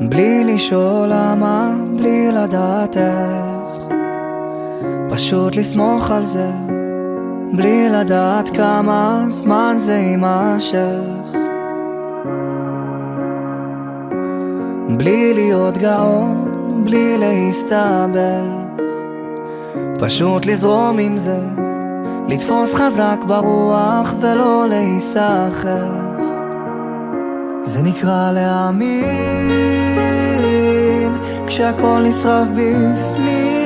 בלי לשאול למה, בלי לדעת איך, פשוט לסמוך על זה, בלי לדעת כמה זמן זה יימשך. בלי להיות גאון, בלי להסתבך, פשוט לזרום עם זה, לתפוס חזק ברוח ולא להיסחף. זה נקרא להאמין כשהכל נשרף בפנים,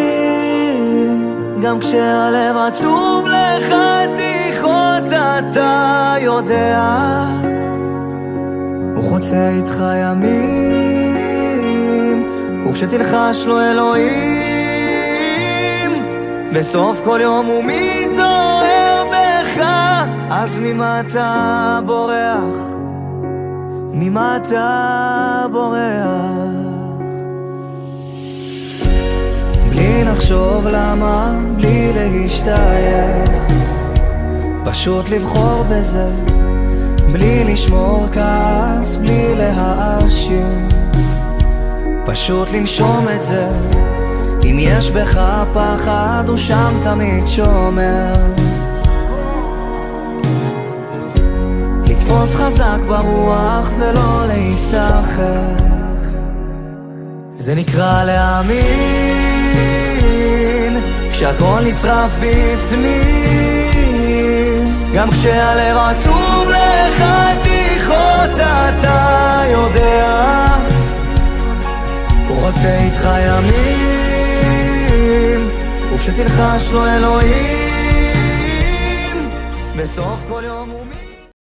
גם כשהלב עצוב לחתיכות אתה יודע, הוא חוצה איתך ימים, וכשתלחש לו אלוהים בסוף כל יום הוא מתעורר בך, אז ממה אתה בורח? ממה אתה בורח? בלי לחשוב למה, בלי להשתייך, פשוט לבחור בזה, בלי לשמור כעס, בלי להאשים, פשוט לנשום את זה. אם יש בך פחד, הוא שם תמיד שומר. לתפוס חזק ברוח ולא להיסחף, זה נקרא להאמין כשהכל נשרף בפנים, גם כשהלב עצוב לחתיכות אתה יודע, הוא חוצה איתך ימים, וכשתלחש לו אלוהים בסוף כל